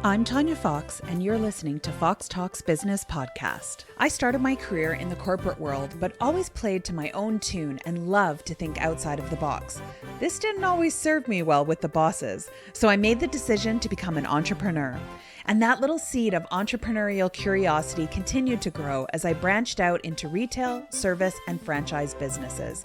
I'm Tanya Fox, and you're listening to Fox Talks Business Podcast. I started my career in the corporate world, but always played to my own tune and loved to think outside of the box. This didn't always serve me well with the bosses, so I made the decision to become an entrepreneur. And that little seed of entrepreneurial curiosity continued to grow as I branched out into retail, service, and franchise businesses.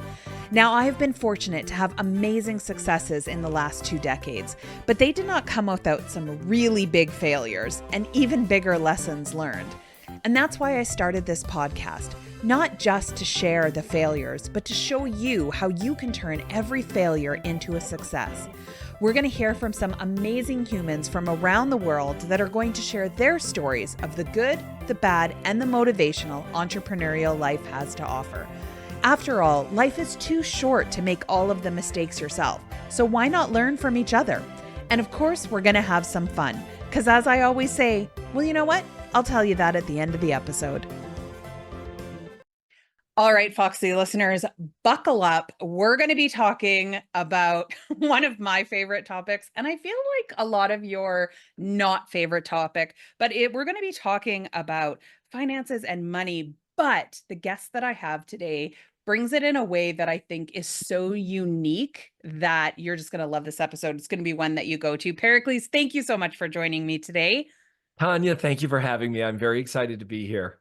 Now, I have been fortunate to have amazing successes in the last 2 decades, but they did not come without some really big failures and even bigger lessons learned. And that's why I started this podcast, not just to share the failures, but to show you how you can turn every failure into a success. We're going to hear from some amazing humans from around the world that are going to share their stories of the good, the bad, and the motivational entrepreneurial life has to offer. After all, life is too short to make all of the mistakes yourself, so why not learn from each other? And of course, we're going to have some fun, because as I always say, well, you know what? I'll tell you that at the end of the episode. All right, Foxy listeners, buckle up. We're going to be talking about one of my favorite topics, and I feel like a lot of your not favorite topic, but we're going to be talking about finances and money. But the guest that I have today brings it in a way that I think is so unique that you're just going to love this episode. It's going to be one that you go to. Pericles, thank you so much for joining me today. Tanya, thank you for having me. I'm very excited to be here.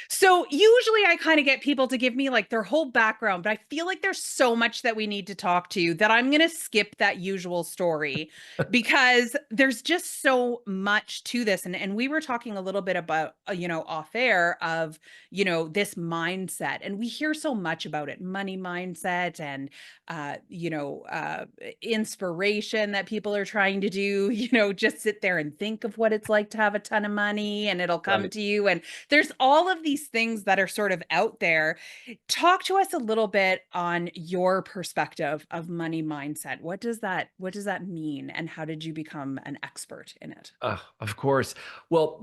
So usually I kind of get people to give me like their whole background, but I feel like there's so much that we need to talk to that I'm going to skip that usual story because there's just so much to this. And we were talking a little bit about, off air of, this mindset, and we hear so much about it, money mindset and, inspiration that people are trying to do, just sit there and think of what it's like to have a ton of money and it'll come Right. to you. And there's all of these things that are sort of out there. Talk to us a little bit on your perspective of money mindset. What does that mean, and how did you become an expert in it? Of course. Well,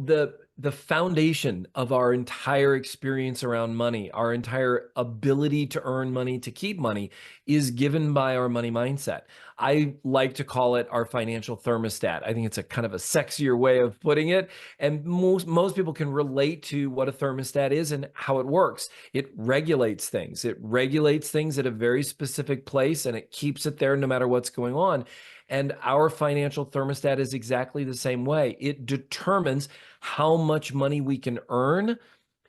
the foundation of our entire experience around money, our entire ability to earn money, to keep money, is given by our money mindset. I like to call it our financial thermostat. I think it's a kind of a sexier way of putting it. And most people can relate to what a thermostat is and how it works. It regulates things. It regulates things at a very specific place, and it keeps it there no matter what's going on. And our financial thermostat is exactly the same way. It determines how much money we can earn.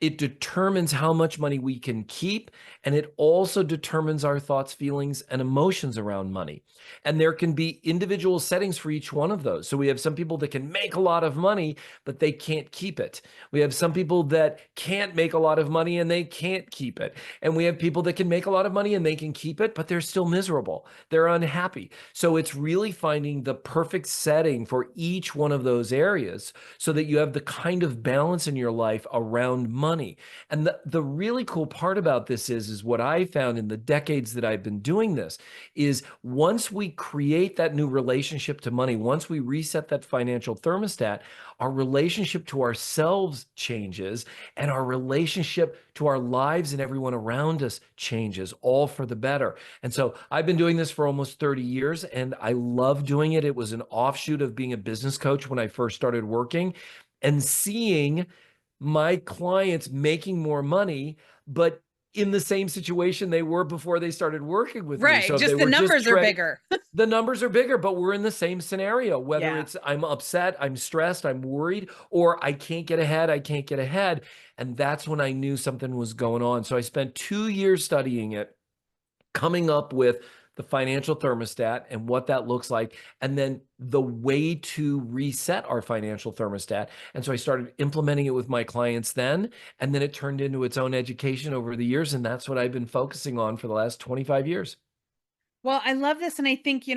It determines how much money we can keep. And it also determines our thoughts, feelings, and emotions around money. And there can be individual settings for each one of those. So we have some people that can make a lot of money, but they can't keep it. We have some people that can't make a lot of money and they can't keep it. And we have people that can make a lot of money and they can keep it, but they're still miserable. They're unhappy. So it's really finding the perfect setting for each one of those areas so that you have the kind of balance in your life around money. And the really cool part about this is what I found in the decades that I've been doing this is once we create that new relationship to money, once we reset that financial thermostat, our relationship to ourselves changes and our relationship to our lives and everyone around us changes, all for the better. And so I've been doing this for almost 30 years and I love doing it. It was an offshoot of being a business coach when I first started working and seeing my clients making more money, but in the same situation they were before they started working with me. Right. So if they Just the were just numbers are bigger. the numbers are bigger, but we're in the same scenario, whether Yeah. it's I'm upset, I'm stressed, I'm worried, or I can't get ahead, I can't get ahead. And that's when I knew something was going on. So I spent 2 years studying it, coming up with the financial thermostat and what that looks like, and then the way to reset our financial thermostat. And so I started implementing it with my clients then, and then it turned into its own education over the years. And that's what I've been focusing on for the last 25 years. Well, I love this. And I think,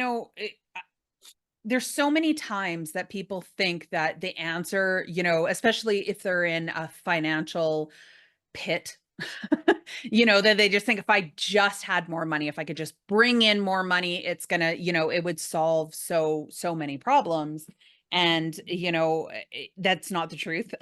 there's so many times that people think that the answer, especially if they're in a financial pit, that they just think if I just had more money, if I could just bring in more money, it's gonna, it would solve so many problems. And, that's not the truth.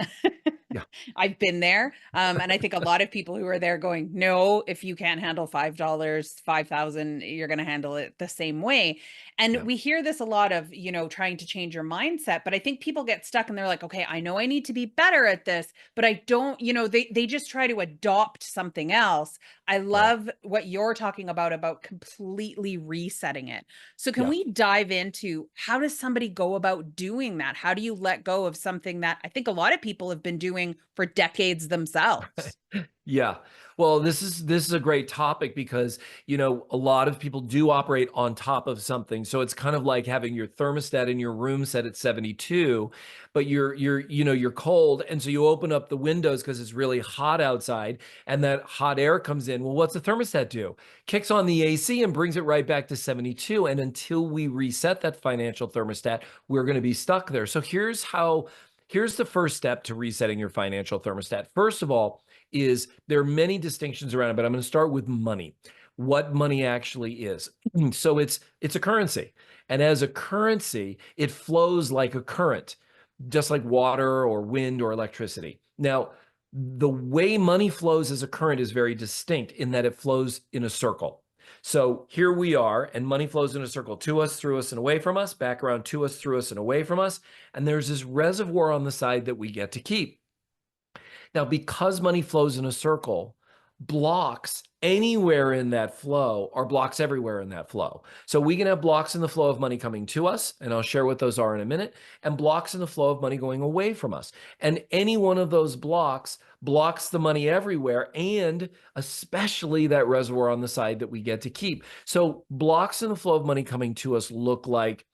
Yeah. I've been there. And I think a lot of people who are there going, no, if you can't handle $5, 5,000, you're going to handle it the same way. And Yeah. we hear this a lot of, trying to change your mindset. But I think people get stuck and they're like, okay, I know I need to be better at this, but I don't, they just try to adopt something else. I Right. love what you're talking about completely resetting it. So can Yeah. we dive into how does somebody go about doing that? How do you let go of something that I think a lot of people have been doing for decades themselves? Yeah. Well, this is a great topic because, a lot of people do operate on top of something. So it's kind of like having your thermostat in your room set at 72, but you're cold, and so you open up the windows because it's really hot outside and that hot air comes in. Well, what's the thermostat do? Kicks on the AC and brings it right back to 72, and until we reset that financial thermostat, we're going to be stuck there. So here's the first step to resetting your financial thermostat. First of all, is there are many distinctions around it, but I'm going to start with money. What money actually is. So it's a currency. And as a currency, it flows like a current, just like water or wind or electricity. Now, the way money flows as a current is very distinct in that it flows in a circle. So here we are, and money flows in a circle to us, through us, and away from us, back around to us, through us, and away from us. And there's this reservoir on the side that we get to keep. Now, because money flows in a circle, blocks anywhere in that flow are blocks everywhere in that flow. So we can have blocks in the flow of money coming to us, and I'll share what those are in a minute, and blocks in the flow of money going away from us. And any one of those blocks blocks the money everywhere, and especially that reservoir on the side that we get to keep. So blocks in the flow of money coming to us look like,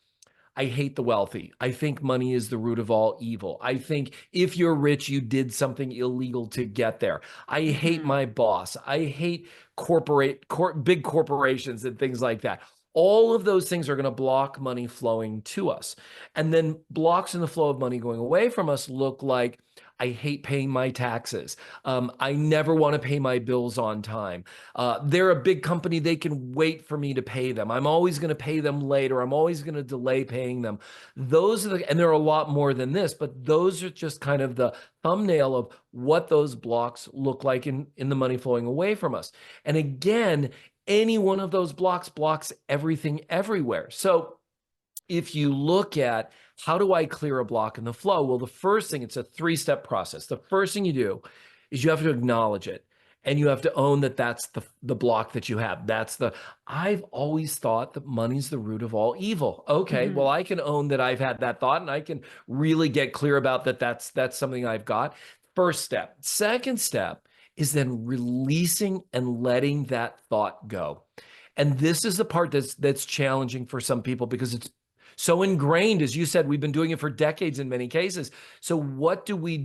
I hate the wealthy. I think money is the root of all evil. I think if you're rich, you did something illegal to get there. I hate Mhm. my boss. I hate big corporations and things like that. All of those things are going to block money flowing to us. And then blocks in the flow of money going away from us look like, I hate paying my taxes. I never want to pay my bills on time. They're a big company. They can wait for me to pay them. I'm always going to pay them later. I'm always going to delay paying them. And there are a lot more than this, but those are just kind of the thumbnail of what those blocks look like in the money flowing away from us. And again, any one of those blocks blocks everything everywhere. So if you look at how do I clear a block in the flow? Well, the first thing, it's a three-step process. The first thing you do is you have to acknowledge it. And you have to own that that's the block that you have. I've always thought that money's the root of all evil. Okay, well, Mhm. I can own that I've had that thought, and I can really get clear about that. That's something I've got. First step. Second step is then releasing and letting that thought go. And this is the part that's challenging for some people because it's so ingrained. As you said, we've been doing it for decades in many cases. So what do? We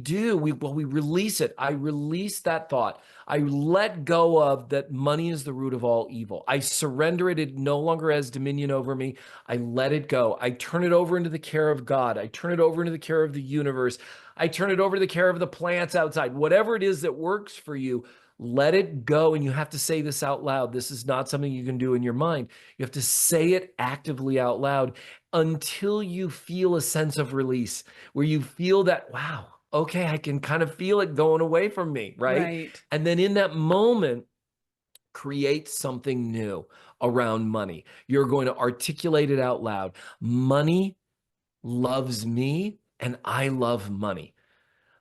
release it. I release that thought. I let go of that money is the root of all evil. I surrender it. It no longer has dominion over me. I let it go. I turn it over into the care of God. I turn it over into the care of the universe. I turn it over to the care of the plants outside. Whatever it is that works for you, let it go. And you have to say this out loud. This is not something you can do in your mind. You have to say it actively out loud until you feel a sense of release, where you feel that, wow, okay, I can kind of feel it going away from me, right? Right. And then in that moment, create something new around money. You're going to articulate it out loud. Money loves me, and I love money.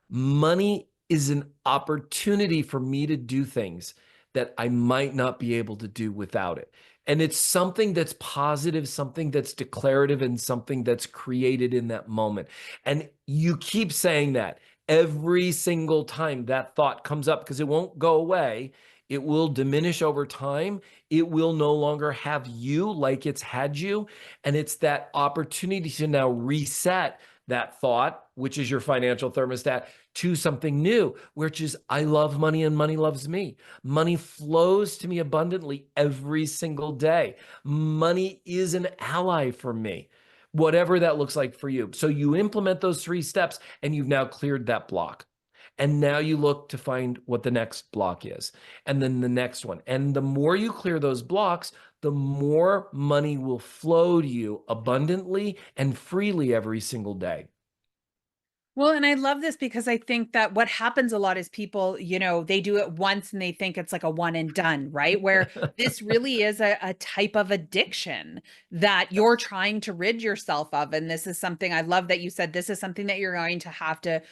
Money is an opportunity for me to do things that I might not be able to do without it. And it's something that's positive, something that's declarative, and something that's created in that moment. And you keep saying that every single time that thought comes up, because it won't go away. It will diminish over time. It will no longer have you like it's had you. And it's that opportunity to now reset that thought, which is your financial thermostat, to something new, which is, I love money and money loves me. Money flows to me abundantly every single day. Money is an ally for me, whatever that looks like for you. So you implement those three steps and you've now cleared that block. And now you look to find what the next block is, and then the next one. And the more you clear those blocks, the more money will flow to you abundantly and freely every single day. Well, and I love this because I think that what happens a lot is people, they do it once and they think it's like a one and done, right? Where this really is a type of addiction that you're Yes. trying to rid yourself of. And this is something I love that you said this is something that you're going to have to,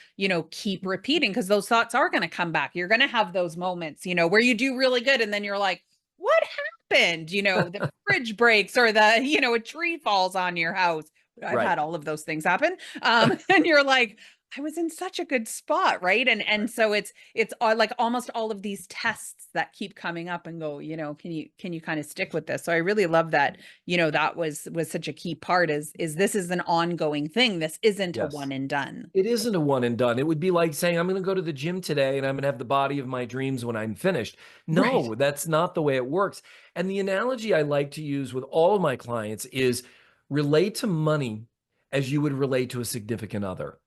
keep repeating because those thoughts are going to come back. You're going to have those moments, where you do really good and then you're like, what happened? The fridge breaks or a tree falls on your house. I've Right. had all of those things happen. And you're like, I was in such a good spot, right? And so it's like almost all of these tests that keep coming up and go, can you kind of stick with this? So I really love that, that was such a key part is this is an ongoing thing. This isn't a Yes. one and done. It isn't a one and done. It would be like saying, I'm going to go to the gym today and I'm going to have the body of my dreams when I'm finished. Right. No, that's not the way it works. And the analogy I like to use with all of my clients is relate to money as you would relate to a significant other.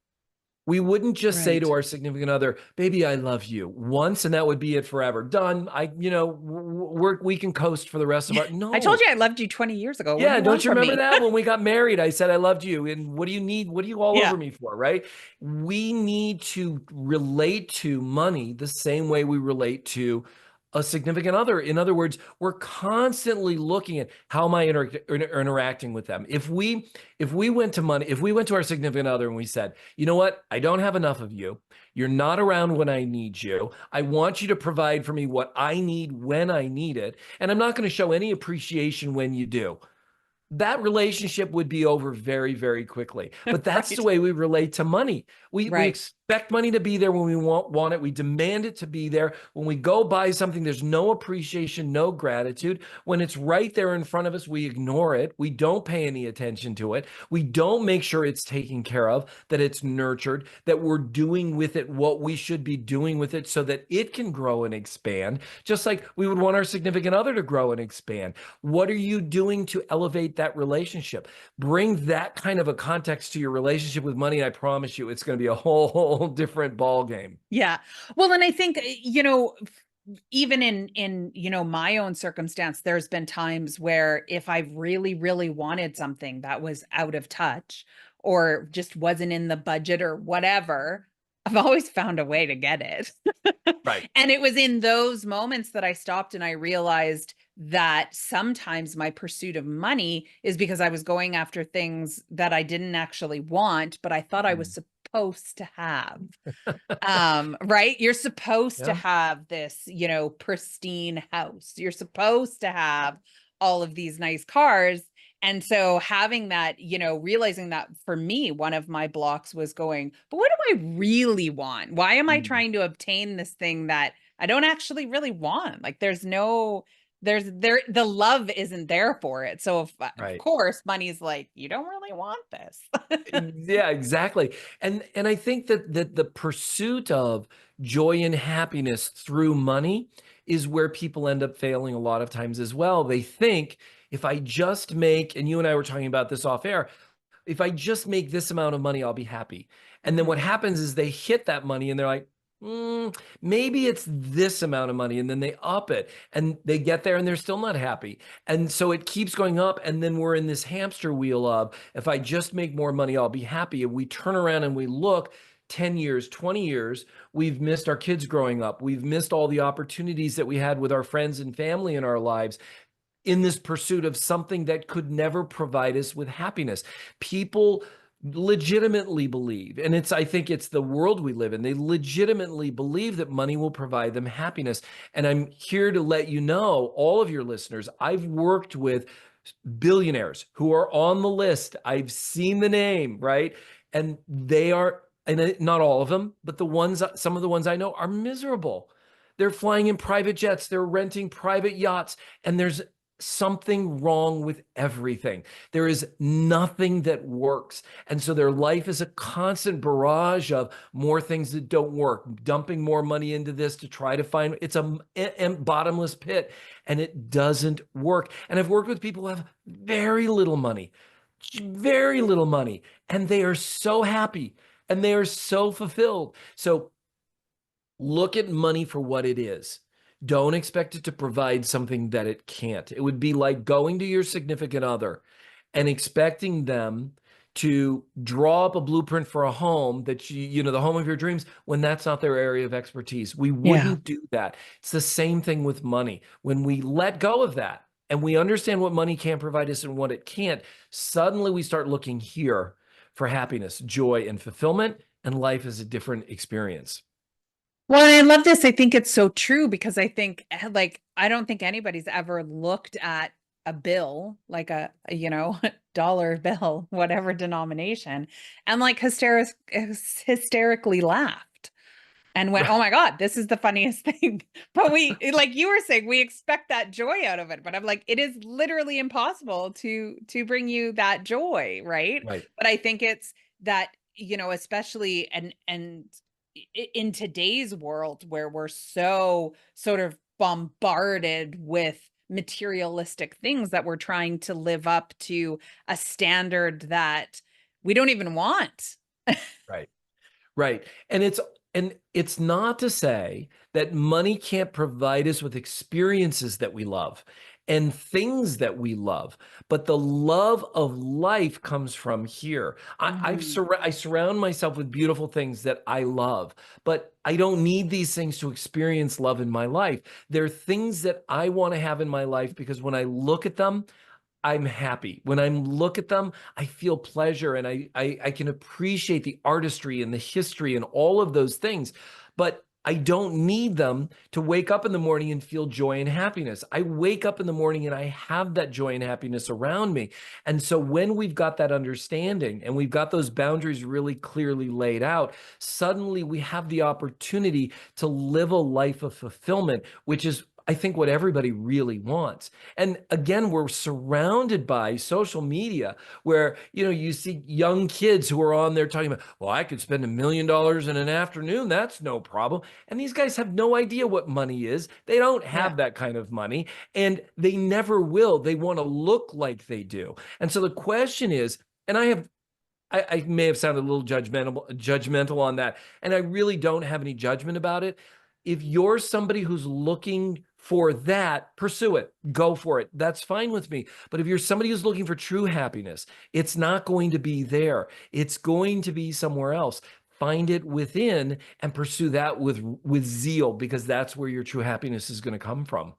We wouldn't just say to Right. our significant other, baby, I love you once, and that would be it forever. Done. We can coast for the rest of our, I told no. you I loved you 20 years ago. What do Yeah, you don't want you from remember me? that when we got married? I said I loved you, and what do you need? What are you all over Yeah. me for, right? We need to relate to money the same way we relate to a significant other. In other words, we're constantly looking at how am I interacting with them. If we went to money, if we went to our significant other and we said, you know what, I don't have enough of you. You're not around when I need you. I want you to provide for me what I need when I need it, and I'm not going to show any appreciation when you do. That relationship would be over very, very quickly. But that's the Right. way we relate to money. We Right. expect money to be there when we want it. We demand it to be there. When we go buy something, there's no appreciation, no gratitude. When it's right there in front of us, we ignore it. We don't pay any attention to it. We don't make sure it's taken care of, that it's nurtured, that we're doing with it what we should be doing with it so that it can grow and expand, just like we would want our significant other to grow and expand. What are you doing to elevate that relationship? Bring that kind of a context to your relationship with money. I promise you, it's going to be a whole different ball game. Yeah. Well, and I think, even in my own circumstance, there's been times where if I've really, really wanted something that was out of touch or just wasn't in the budget or whatever, I've always found a way to get it. Right. And it was in those moments that I stopped and I realized that sometimes my pursuit of money is because I was going after things that I didn't actually want, but I thought I was supposed to have. Right? You're supposed to Yeah. have this, pristine house. You're supposed to have all of these nice cars. And so having that, realizing that for me, one of my blocks was going, but what do I really want? Why am I Mm. trying to obtain this thing that I don't actually really want? Like the love isn't there for it. So of Right. course money's like, you don't really want this. Yeah, exactly. And I think that the pursuit of joy and happiness through money is where people end up failing a lot of times as well. They think if I just make, and you and I were talking about this off air, if I just make this amount of money, I'll be happy. And then what Mhm. happens is they hit that money and they're like, maybe it's this amount of money. And then they up it and they get there and they're still not happy. And so it keeps going up. And then we're in this hamster wheel of if I just make more money, I'll be happy. And we turn around and we look 10 years, 20 years, we've missed our kids growing up. We've missed all the opportunities that we had with our friends and family in our lives in this pursuit of something that could never provide us with happiness. People legitimately believe, and I think it's the world we live in, they legitimately believe that money will provide them happiness. And I'm here to let you know, all of your listeners, I've worked with billionaires who are on the list. I've seen the name, right? And they are, and not all of them, but some of the ones I know are miserable. They're flying in private jets, they're renting private yachts, and there's something wrong with everything. There is nothing that works. And so their life is a constant barrage of more things that don't work, dumping more money into this to try to find it's a bottomless pit and it doesn't work. And I've worked with people who have very little money, and they are so happy and they are so fulfilled. So look at money for what it is. Don't expect it to provide something that it can't. It would be like going to your significant other and expecting them to draw up a blueprint for a home that the home of your dreams, when that's not their area of expertise. We Yeah. wouldn't do that. It's the same thing with money. When we let go of that and we understand what money can provide us and what it can't, suddenly we start looking here for happiness, joy, and fulfillment, and life is a different experience. Well, and I love this. I think it's so true because I think like I don't think anybody's ever looked at a bill like a dollar bill, whatever denomination, and like hysterically laughed and went, "Oh Right. my God, this is the funniest thing." But we, like you were saying, we expect that joy out of it. But I'm like, it is literally impossible to bring you that joy, right? Right. But I think it's that, especially and in today's world where we're so sort of bombarded with materialistic things that we're trying to live up to a standard that we don't even want. Right. Right. And it's not to say that money can't provide us with experiences that we love and things that we love, but the love of life comes from here. Mhm. I surround myself with beautiful things that I love, but I don't need these things to experience love in my life. They're things that I want to have in my life because when I look at them, I'm happy. When I look at them, I feel pleasure and I can appreciate the artistry and the history and all of those things. But I don't need them to wake up in the morning and feel joy and happiness. I wake up in the morning and I have that joy and happiness around me. And so when we've got that understanding and we've got those boundaries really clearly laid out, suddenly we have the opportunity to live a life of fulfillment, which is, I think, what everybody really wants. And again, we're surrounded by social media where, you see young kids who are on there talking about, well, I could spend $1 million in an afternoon. That's no problem. And these guys have no idea what money is. They don't Yeah. have that kind of money and they never will. They want to look like they do. And so the question is, and I may have sounded a little judgmental on that, and I really don't have any judgment about it. If you're somebody who's looking for that, pursue it, go for it. That's fine with me. But if you're somebody who's looking for true happiness, it's not going to be there. It's going to be somewhere else. Find it within and pursue that with zeal, because that's where your true happiness is going to come from.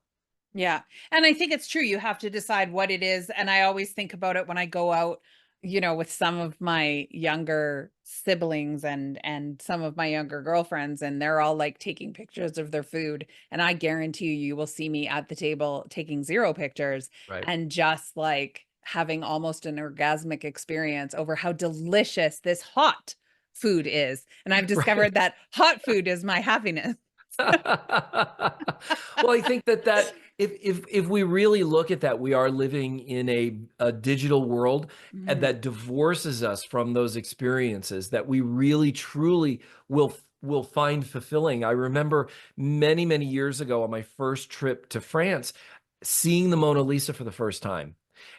Yeah. And I think it's true. You have to decide what it is. And I always think about it when I go out, with some of my younger siblings and some of my younger girlfriends, and they're all like taking pictures of their food. And I guarantee you will see me at the table taking zero pictures Right. and just like having almost an orgasmic experience over how delicious this hot food is. And I've Right. discovered that hot food is my happiness. Well, I think that if we really look at that, we are living in a digital world Mhm. that divorces us from those experiences that we really truly will find fulfilling. I remember many, many years ago on my first trip to France, seeing the Mona Lisa for the first time.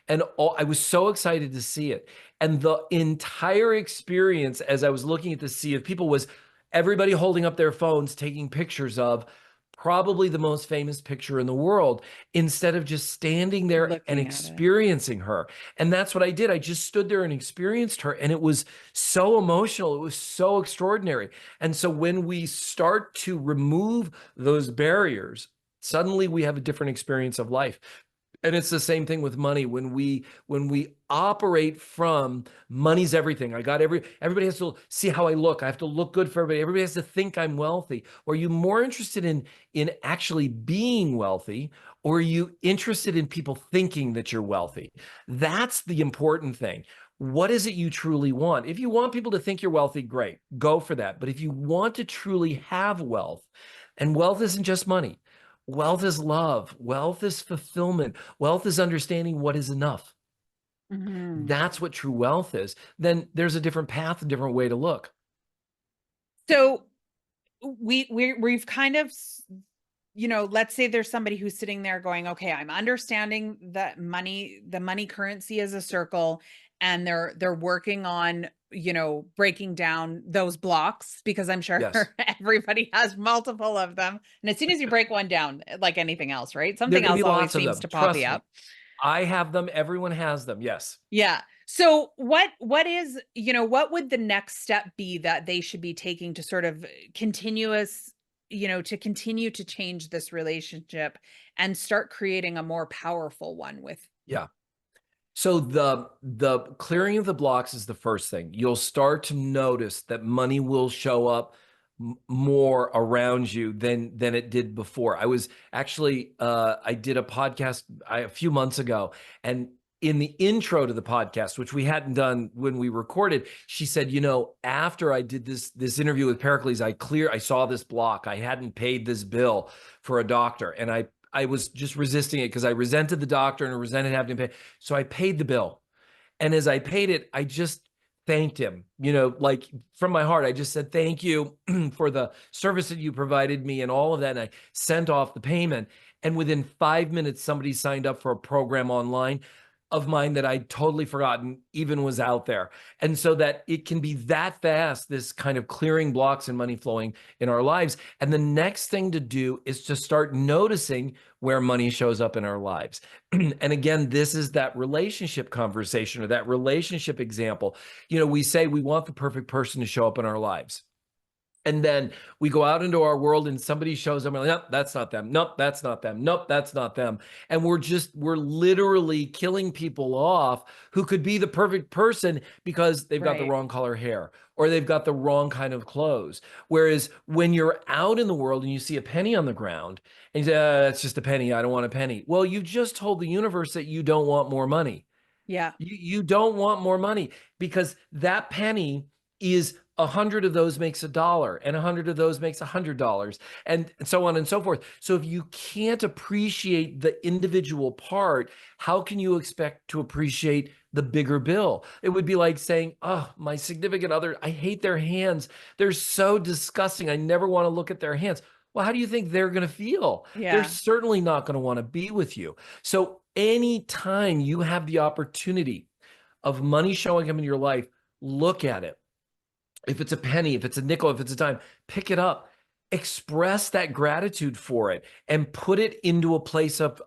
And I was so excited to see it. And the entire experience as I was looking at the sea of people was everybody holding up their phones, taking pictures of probably the most famous picture in the world, instead of just standing there and Looking at it. experiencing her. And that's what I did. I just stood there and experienced her. And it was so emotional. It was so extraordinary. And so when we start to remove those barriers, suddenly we have a different experience of life. And it's the same thing with money. When we operate from money's everything. Everybody has to see how I look. I have to look good for everybody. Everybody has to think I'm wealthy. Or are you more interested in actually being wealthy? Or are you interested in people thinking that you're wealthy? That's the important thing. What is it you truly want? If you want people to think you're wealthy, great, go for that. But if you want to truly have wealth, and wealth isn't just money. Wealth is love. Wealth is fulfillment. Wealth is understanding what is enough. Mhm. That's what true wealth is. Then there's a different path, a different way to look. So we've kind of let's say there's somebody who's sitting there going, okay, I'm understanding that the money currency is a circle, and they're working on, breaking down those blocks because I'm sure Yes. everybody has multiple of them. And as soon as you break one down, like anything else, right? There are Something going to else be always lots of seems them. to pop Trust you me. up. I have them. Everyone has them. Yes. Yeah. So what is, what would the next step be that they should be taking to sort of continuous, to continue to change this relationship and start creating a more powerful one with. Yeah. So the clearing of the blocks is the first thing. You'll start to notice that money will show up more around you than it did before. I was actually I did a podcast a few months ago, and in the intro to the podcast, which we hadn't done when we recorded, she said, after I did this interview with Pericles, I saw this block. I hadn't paid this bill for a doctor, and I was just resisting it because I resented the doctor and resented having to pay. So I paid the bill. And as I paid it, I just thanked him, like from my heart. I just said, thank you for the service that you provided me and all of that. And I sent off the payment. And within 5 minutes, somebody signed up for a program online of mine that I'd totally forgotten even was out there. And so that it can be that fast, this kind of clearing blocks and money flowing in our lives. And the next thing to do is to start noticing where money shows up in our lives. And again, this is that relationship conversation or that relationship example. We say we want the perfect person to show up in our lives. And then we go out into our world and somebody shows up and we're like, nope, that's not them. Nope, that's not them. Nope, that's not them. And we're literally killing people off who could be the perfect person because they've got the Right. wrong color hair or they've got the wrong kind of clothes. Whereas when you're out in the world and you see a penny on the ground and you say, that's just a penny. I don't want a penny. Well, you just told the universe that you don't want more money. Yeah. You don't want more money because that penny is 100 of those makes $1 and 100 of those makes $100 and so on and so forth. So if you can't appreciate the individual part, how can you expect to appreciate the bigger bill? It would be like saying, oh, my significant other, I hate their hands. They're so disgusting. I never want to look at their hands. Well, how do you think they're going to feel? They're Yeah. certainly not going to want to be with you. So anytime you have the opportunity of money showing up in your life, look at it. If it's a penny, if it's a nickel, if it's a dime, pick it up. Express that gratitude for it and put it into a place of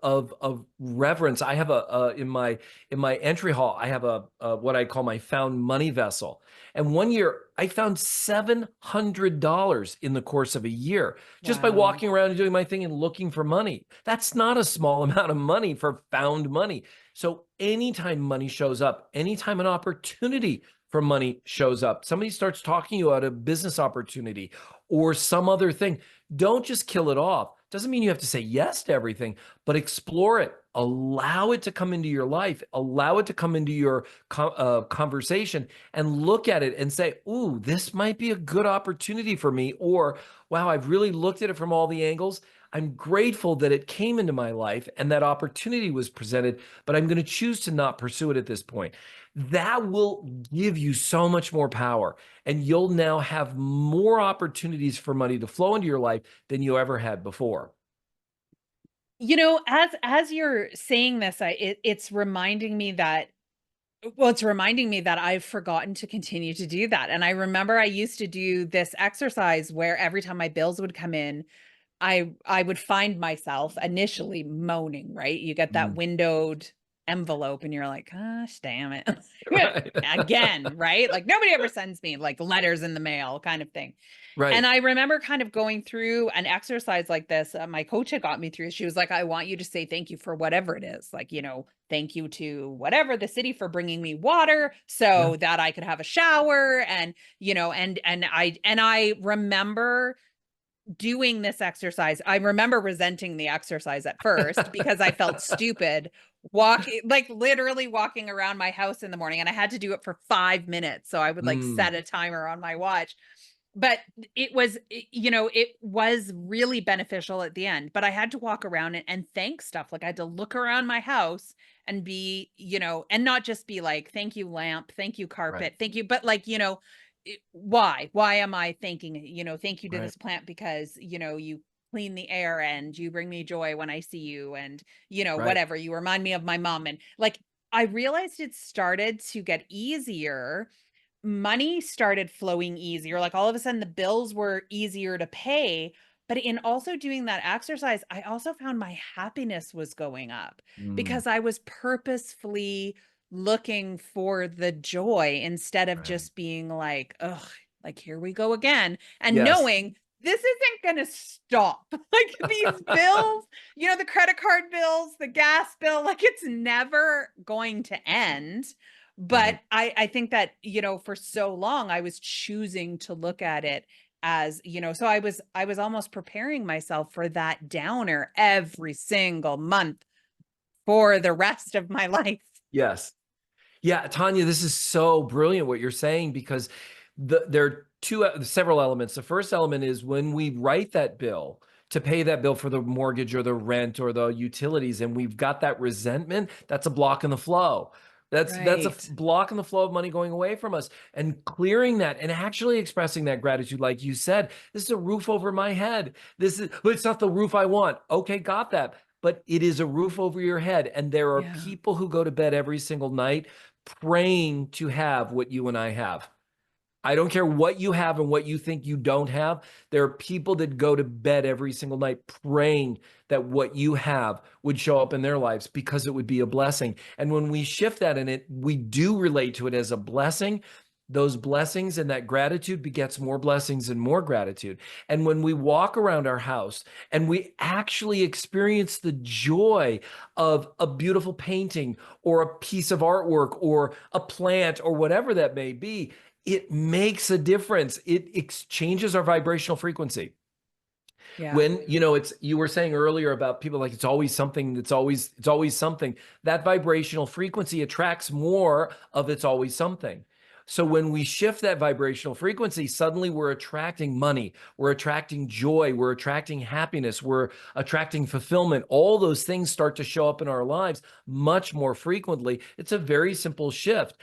reverence. I have in my entry hall, I have a what I call my found money vessel. And one year I found $700 in the course of a year just by Wow. walking around and doing my thing and looking for money. That's not a small amount of money for found money. So anytime money shows up, anytime an opportunity for money shows up, somebody starts talking to you about a business opportunity or some other thing, don't just kill it off. Doesn't mean you have to say yes to everything, but explore it. Allow it to come into your life. Allow it to come into your conversation and look at it and say, ooh, this might be a good opportunity for me. Or, wow, I've really looked at it from all the angles. I'm grateful that it came into my life and that opportunity was presented, but I'm going to choose to not pursue it at this point. That will give you so much more power, and you'll now have more opportunities for money to flow into your life than you ever had before. As you're saying this, it's reminding me that, well, it's reminding me that I've forgotten to continue to do that. And I remember I used to do this exercise where every time my bills would come in, I would find myself initially moaning, right? You get that Mm, windowed envelope and you're like, "Gosh, damn it." right. Again, right? Like nobody ever sends me like letters in the mail kind of thing. And Right. I remember kind of going through an exercise like this. My coach had got me through. She was like, I want you to say thank you for whatever it is. Like, thank you to whatever the city for bringing me water Yeah. so that I could have a shower. And, and I remember doing this exercise. I remember resenting the exercise at first because I felt stupid walking, like literally walking around my house in the morning, and I had to do it for 5 minutes. So I would like Mm, set a timer on my watch. But it was really beneficial at the end. But I had to walk around and thank stuff. Like I had to look around my house and be, and not just be like, thank you, lamp, thank you, right. carpet, thank you, but like, why am I thanking it? Thank you to Right. this plant because, you clean the air and you bring me joy when I see you and, Right. whatever, you remind me of my mom. And like, I realized it started to get easier. Money started flowing easier. Like all of a sudden the bills were easier to pay. But in also doing that exercise, I also found my happiness was going up Mm, because I was purposefully looking for the joy instead of Right. just being like, ugh, like here we go again. And Yes. knowing this isn't going to stop. Like these bills, the credit card bills, the gas bill, like it's never going to end. But Right. I think that, for so long I was choosing to look at it as, so I was almost preparing myself for that downer every single month for the rest of my life. Yes. Yeah, Tanya, this is so brilliant what you're saying because there are several elements. The first element is when we write that bill to pay that bill for the mortgage or the rent or the utilities, and we've got that resentment, that's a block in the flow. That's a Right. block in the flow of money going away from us, and clearing that and actually expressing that gratitude, like you said, this is a roof over my head. But it's not the roof I want. Okay, got that. But it is a roof over your head. And there are Yeah. people who go to bed every single night praying to have what you and I have. I don't care what you have and what you think you don't have. There are people that go to bed every single night praying that what you have would show up in their lives because it would be a blessing. And when we shift that in it, we do relate to it as a blessing. Those blessings and that gratitude begets more blessings and more gratitude. And when we walk around our house and we actually experience the joy of a beautiful painting or a piece of artwork or a plant or whatever that may be, it makes a difference. It changes our vibrational frequency. Yeah. When, it's, you were saying earlier about people like it's always something, it's always something. That vibrational frequency attracts more of it's always something. So when we shift that vibrational frequency, suddenly we're attracting money, we're attracting joy, we're attracting happiness, we're attracting fulfillment. All those things start to show up in our lives much more frequently. It's a very simple shift,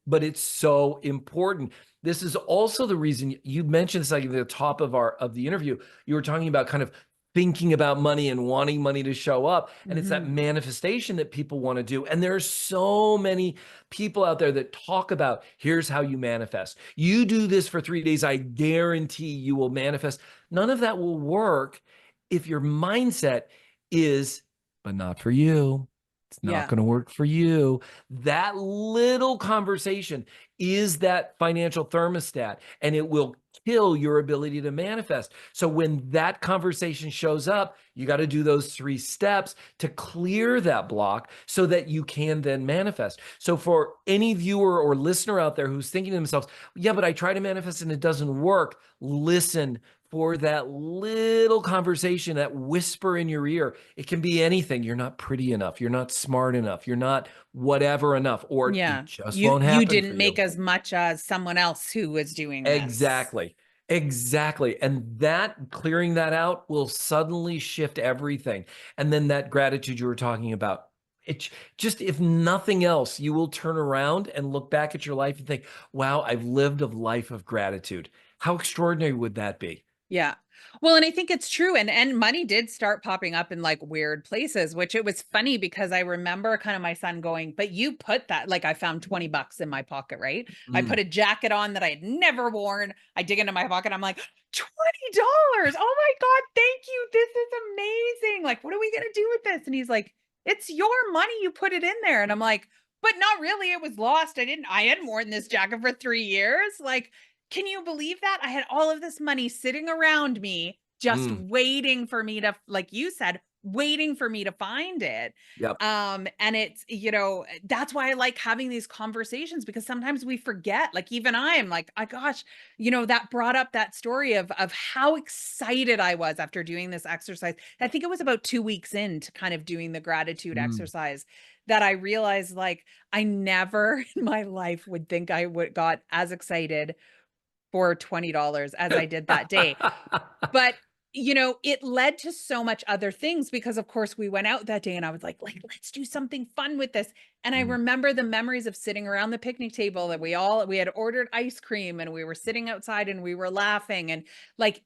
but it's so important. This is also the reason you mentioned this like at the top of the interview. You were talking about kind of thinking about money and wanting money to show up. And it's that Mhm. manifestation that people want to do. And there are so many people out there that talk about here's how you manifest. You do this for 3 days, I guarantee you will manifest. None of that will work if your mindset is, but not for you. It's not Yeah. going to work for you. That little conversation is that financial thermostat, and it will kill your ability to manifest. So when that conversation shows up, you got to do those 3 steps to clear that block so that you can then manifest. So for any viewer or listener out there who's thinking to themselves, yeah, but I try to manifest and it doesn't work, listen for that little conversation, that whisper in your ear. It can be anything. You're not pretty enough. You're not smart enough. You're not whatever enough, or it Yeah. just You won't you happen for didn't you. make as much as someone else who was doing this. Exactly. Exactly. And that clearing that out will suddenly shift everything. And then that gratitude you were talking about, it just, if nothing else, you will turn around and look back at your life and think, wow, I've lived a life of gratitude. How extraordinary would that be? Yeah. Well, and I think it's true, and money did start popping up in, like, weird places, which it was funny because I remember kind of my son going, "But you put that," like, I found 20 bucks in my pocket, right? I put Mm, a jacket on that I had never worn. I dig into my pocket. I'm like, $20. Oh my god, thank you. This is amazing. Like, what are we gonna do with this? And he's like, "It's your money. You put it in there." And I'm like, "But not really. It was lost. I hadn't worn this jacket for 3 years." Like, can you believe that? I had all of this money sitting around me, just mm, waiting for me to, like you said, waiting for me to find it. yep. And it's, that's why I like having these conversations, because sometimes we forget, like even I'm like, oh gosh, that brought up that story of how excited I was after doing this exercise. I think it was about 2 weeks into kind of doing the gratitude Mm. exercise that I realized, like, I never in my life would think I would got as excited for $20 as I did that day. But, it led to so much other things because of course we went out that day and I was like, let's do something fun with this. And I Mm, remember the memories of sitting around the picnic table that we had ordered ice cream and we were sitting outside and we were laughing, and like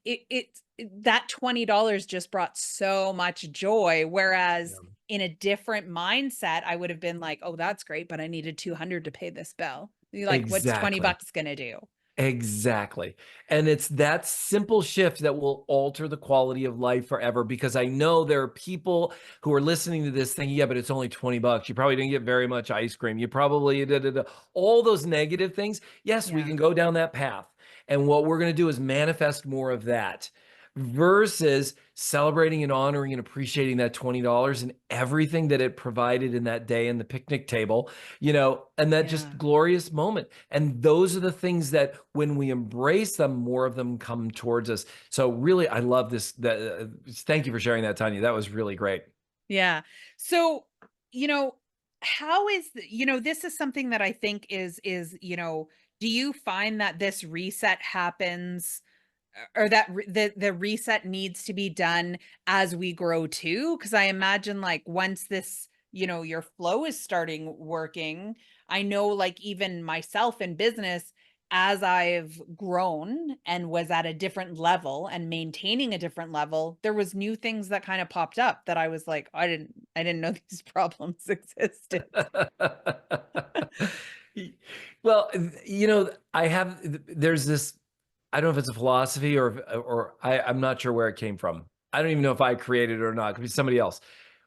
that $20 just brought so much joy. Whereas yeah. in a different mindset, I would have been like, oh, that's great, but I needed 200 to pay this bill. You're like, what's 20 Exactly. bucks gonna do? Exactly. And it's that simple shift that will alter the quality of life forever, because I know there are people who are listening to this thinking, yeah, but it's only $20. You probably didn't get very much ice cream. You probably all those negative things. Yes, we Yeah. can go down that path. And what we're going to do is manifest more of that versus celebrating and honoring and appreciating that $20 and everything that it provided in that day and the picnic table, and that Yeah. just glorious moment. And those are the things that when we embrace them, more of them come towards us. So really, I love this. Thank you for sharing that, Tanya. That was really great. Yeah. So, you know, how is, this is something that I think is, do you find that this reset happens, or that the reset needs to be done as we grow too? Because I imagine, like, once this, your flow is starting working, I know, like, even myself in business, as I've grown and was at a different level and maintaining a different level, there was new things that kind of popped up that I was like, I didn't know these problems existed. Well, there's this, I don't know if it's a philosophy I'm not sure where it came from. I don't even know if I created it or not. It could be somebody else.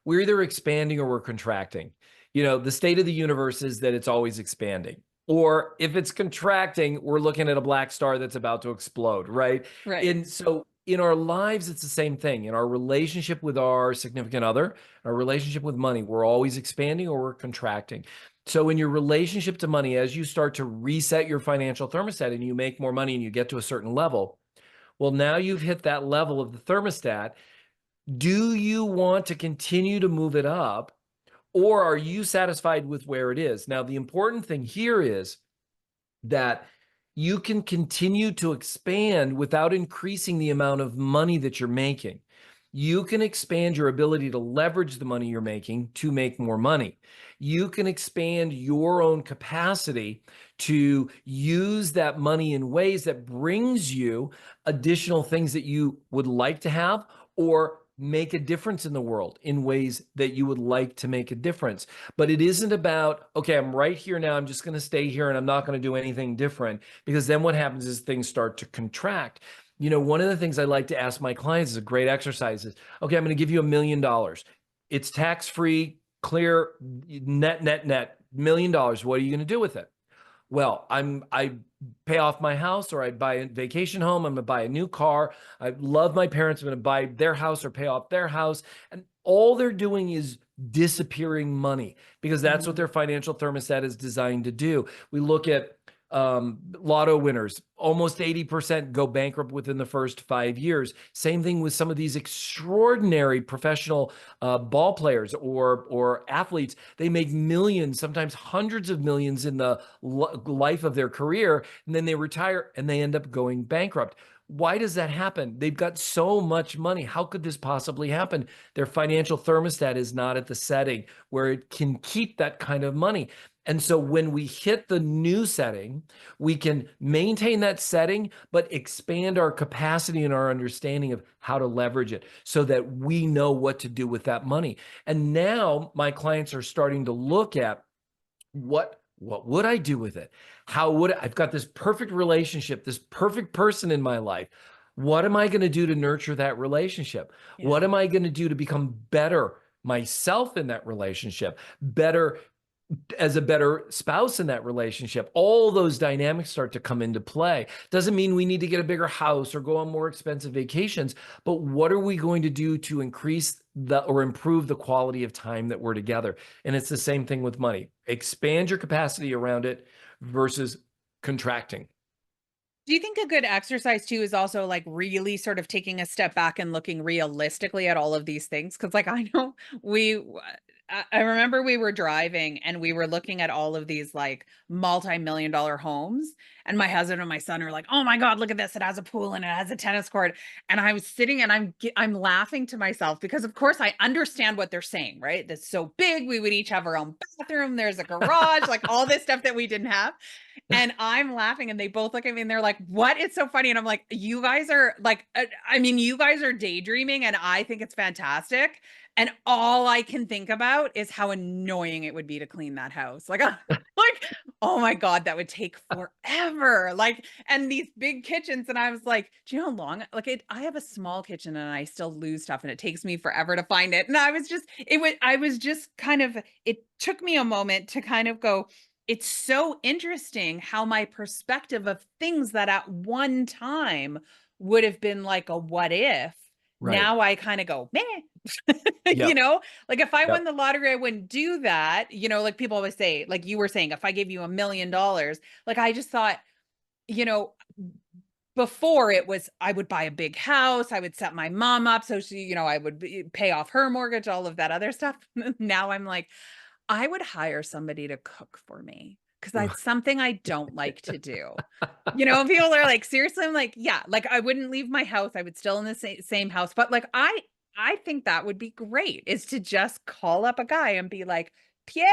We're either expanding or we're contracting. The state of the universe is that it's always expanding. Or if it's contracting, we're looking at a black star that's about to explode, right? Right. And so in our lives, it's the same thing. In our relationship with our significant other, our relationship with money, we're always expanding or we're contracting. So in your relationship to money, as you start to reset your financial thermostat and you make more money and you get to a certain level, well, now you've hit that level of the thermostat. Do you want to continue to move it up, or are you satisfied with where it is? Now, the important thing here is that you can continue to expand without increasing the amount of money that you're making. You can expand your ability to leverage the money you're making to make more money. You can expand your own capacity to use that money in ways that brings you additional things that you would like to have, or make a difference in the world in ways that you would like to make a difference. But it isn't about, okay, I'm right here now, I'm just going to stay here and I'm not going to do anything different, because then what happens is things start to contract. One of the things I like to ask my clients is a great exercise is, okay, I'm going to give you $1 million. It's tax-free, clear, net, $1 million. What are you going to do with it? Well, I pay off my house, or I buy a vacation home. I'm going to buy a new car. I love my parents. I'm going to buy their house or pay off their house. And all they're doing is disappearing money, because that's what Mhm. their financial thermostat is designed to do. We look at lotto winners, almost 80% go bankrupt within the first 5 years. Same thing with some of these extraordinary professional ball players or athletes. They make millions, sometimes hundreds of millions in the life of their career, and then they retire and they end up going bankrupt. Why does that happen? They've got so much money. How could this possibly happen? Their financial thermostat is not at the setting where it can keep that kind of money. And so when we hit the new setting, we can maintain that setting, but expand our capacity and our understanding of how to leverage it so that we know what to do with that money. And now my clients are starting to look at, what would I do with it? I've got this perfect relationship, this perfect person in my life. What am I going to do to nurture that relationship? Yeah. What am I going to do to become better myself in that relationship? Better as a better spouse in that relationship. All those dynamics start to come into play. Doesn't mean we need to get a bigger house or go on more expensive vacations, but what are we going to do to increase or improve the quality of time that we're together? And it's the same thing with money. Expand your capacity around it versus contracting. Do you think a good exercise too is also, like, really sort of taking a step back and looking realistically at all of these things? Because, like, I know I remember we were driving and we were looking at all of these, like, multi-million dollar homes, and my husband and my son are like, "Oh my god, look at this! It has a pool and it has a tennis court." And I was sitting and I'm laughing to myself because, of course, I understand what they're saying, right? That's so big. We would each have our own bathroom. There's a garage, like all this stuff that we didn't have. And I'm laughing and they both look at me and they're like, "What?" It's so funny. And I'm like, "You guys are like, I mean, you guys are daydreaming and I think it's fantastic." And all I can think about is how annoying it would be to clean that house. Like, like Oh my God, that would take forever. Like, and these big kitchens, and I was like, do you know how long? Like, I have a small kitchen, and I still lose stuff, and it takes me forever to find it. And I was just kind of, it took me a moment to kind of go, it's so interesting how my perspective of things that at one time would have been like a what if. Right. Now I kind of go, meh. You Yep. know, like if I won Yep. the lottery, I wouldn't do that. You know, like people always say, like you were saying, if I gave you $1 million, like I just thought, you know, before it was I would buy a big house, I would set my mom up so she, I would pay off her mortgage, all of that other stuff. Now I'm like, I would hire somebody to cook for me because that's something I don't like to do. People are like, "Seriously?" I'm like, "Yeah." Like, I wouldn't leave my house. I would still in the same house, but, like, I think that would be great, is to just call up a guy and be like, "Pierre,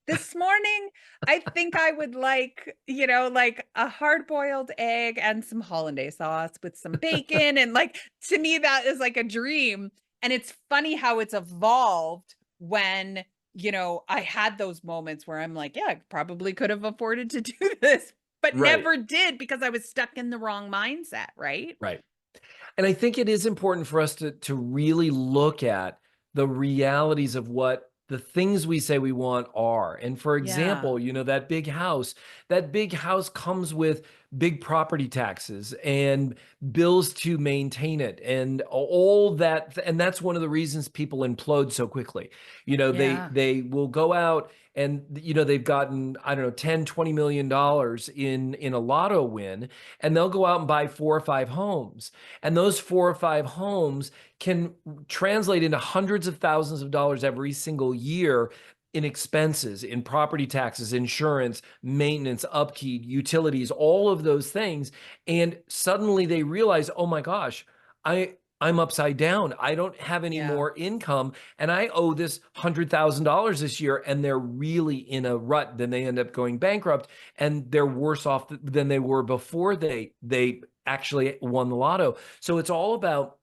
this morning, I think I would like, like, a hard-boiled egg and some hollandaise sauce with some bacon," and, like, to me, that is like a dream, and it's funny how it's evolved when, I had those moments where I'm like, "Yeah, I probably could have afforded to do this," but Right. never did because I was stuck in the wrong mindset, right? Right. And I think it is important for us to really look at the realities of what the things we say we want are. And for Yeah. example, that big house comes with big property taxes and bills to maintain it and all that. And that's one of the reasons people implode so quickly. Yeah. They will go out and they've gotten, I don't know, 10, $20 million in a lotto win, and they'll go out and buy 4 or 5 homes. And those 4 or 5 homes can translate into hundreds of thousands of dollars every single year in expenses, in property taxes, insurance, maintenance, upkeep, utilities, all of those things. And suddenly they realize, oh my gosh, I'm upside down. I don't have any Yeah. more income, and I owe this $100,000 this year. And they're really in a rut. Then they end up going bankrupt, and they're worse off than they were before they actually won the lotto. So it's all about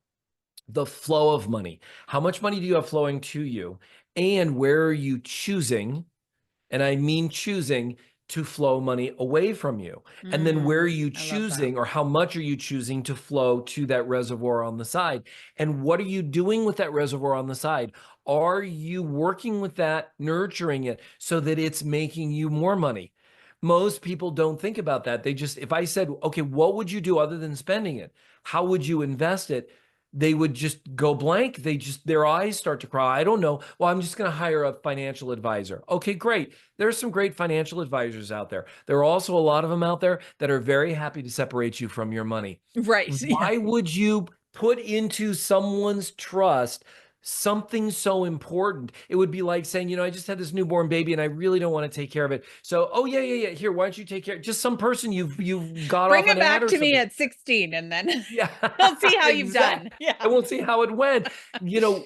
the flow of money. How much money do you have flowing to you? And where are you choosing? And I mean choosing to flow money away from you. And then where are you I love that. choosing, or how much are you choosing to flow to that reservoir on the side? And what are you doing with that reservoir on the side? Are you working with that, nurturing it so that it's making you more money? Most people don't think about that. They just, if I said, okay, what would you do other than spending it? How would you invest it? They would just go blank. Their eyes start to cry. I don't know. Well, I'm just going to hire a financial advisor. Okay, great. There's some great financial advisors out there. There are also a lot of them out there that are very happy to separate you from your money. Right. Yeah. Why would you put into someone's trust something so important? It would be like saying, I just had this newborn baby and I really don't want to take care of it. So, oh yeah, yeah, yeah. Here, why don't you take care? Just some person you've got Bring off it an ad back or to me something. at 16 and then Yeah, I'll see how you've exactly. done. Yeah. And we'll see how it went.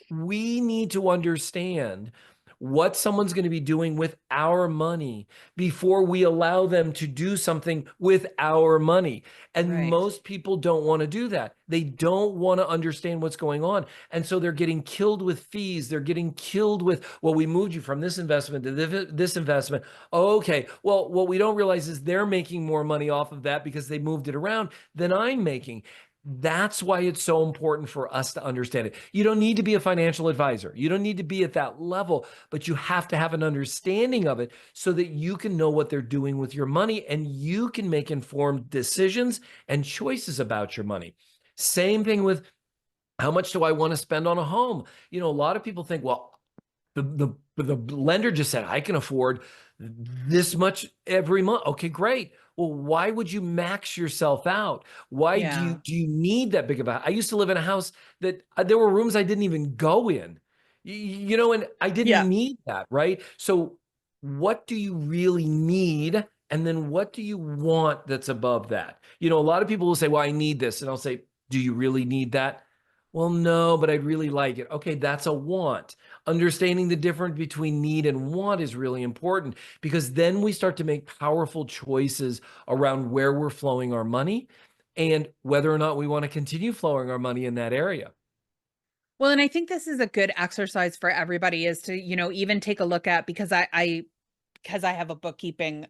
We need to understand what someone's going to be doing with our money before we allow them to do something with our money. And Right. most people don't want to do that. They don't want to understand what's going on. And so they're getting killed with fees. They're getting killed with, well, we moved you from this investment to this investment. Okay. Well, what we don't realize is they're making more money off of that because they moved it around than I'm making. That's why it's so important for us to understand it. You don't need to be a financial advisor. You don't need to be at that level, but you have to have an understanding of it so that you can know what they're doing with your money and you can make informed decisions and choices about your money. Same thing with, how much do I want to spend on a home? A lot of people think, well, the lender just said I can afford this much every month. Okay, great. Well, why would you max yourself out? Why do you Yeah. do you need that big of a house? I used to live in a house that there were rooms I didn't even go in. And I Yeah. didn't need that, right? So what do you really need? And then what do you want that's above that? A lot of people will say, well, I need this. And I'll say, do you really need that? Well, no, but I'd really like it. Okay, that's a want. Understanding the difference between need and want is really important, because then we start to make powerful choices around where we're flowing our money and whether or not we want to continue flowing our money in that area. Well, and I think this is a good exercise for everybody, is to, even take a look at, because I have a bookkeeping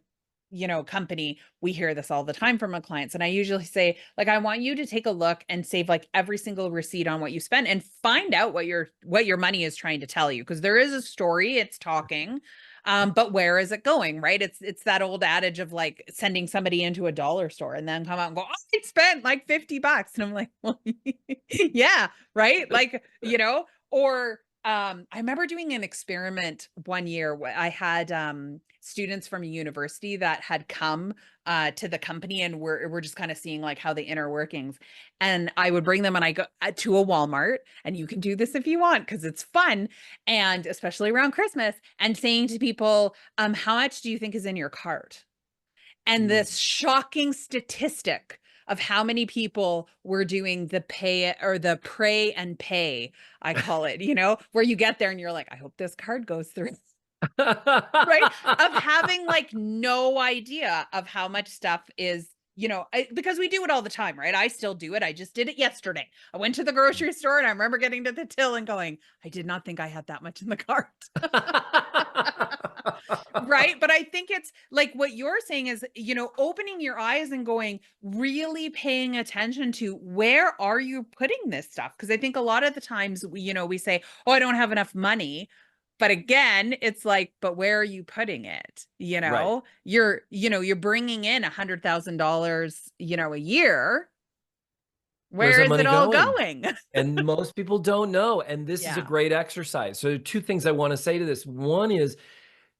company, we hear this all the time from our clients. And I usually say, like, I want you to take a look and save like every single receipt on what you spend and find out what your money is trying to tell you. Because there is a story, it's talking. But where is it going? Right. It's that old adage of like sending somebody into a dollar store and then come out and go, oh, I spent like $50. And I'm like, well, yeah, right. Like, or I remember doing an experiment one year where I had students from a university that had come to the company, and we're just kind of seeing like how the inner workings. And I would bring them, and I go to a Walmart, and you can do this if you want because it's fun, and especially around Christmas, and saying to people, how much do you think is in your cart? And this shocking statistic of how many people were doing the pay or the pray and pay, I call it, where you get there and you're like, I hope this card goes through. Right? Of having like no idea of how much stuff is, because we do it all the time, right? I still do it. I just did it yesterday. I went to the grocery store and I remember getting to the till and going, I did not think I had that much in the cart. Right. But I think it's like what you're saying is, opening your eyes and going, really paying attention to where are you putting this stuff? Because I think a lot of the times we say, oh, I don't have enough money. But again, it's like, but where are you putting it? Right. You're bringing in $100,000, a year. Where's Where that is it money all going? going? And most people don't know. And this is a Yeah. great exercise. So two things I want to say to this. One is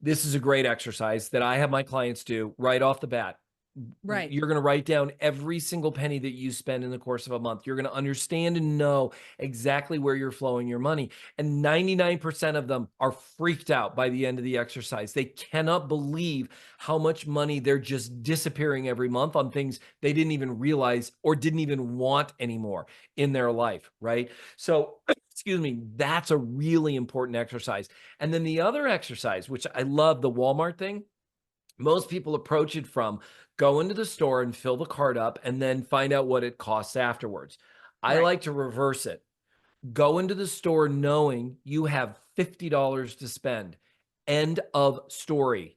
this is a great exercise that I have my clients do right off the bat. Right. You're going to write down every single penny that you spend in the course of a month. You're going to understand and know exactly where you're flowing your money. And 99% of them are freaked out by the end of the exercise. They cannot believe how much money they're just disappearing every month on things they didn't even realize or didn't even want anymore in their life, right? So, excuse me, that's a really important exercise. And then the other exercise, which I love, the Walmart thing, most people approach it from go into the store and fill the cart up and then find out what it costs afterwards. I Right. like to reverse it. Go into the store knowing you have $50 to spend. End of story.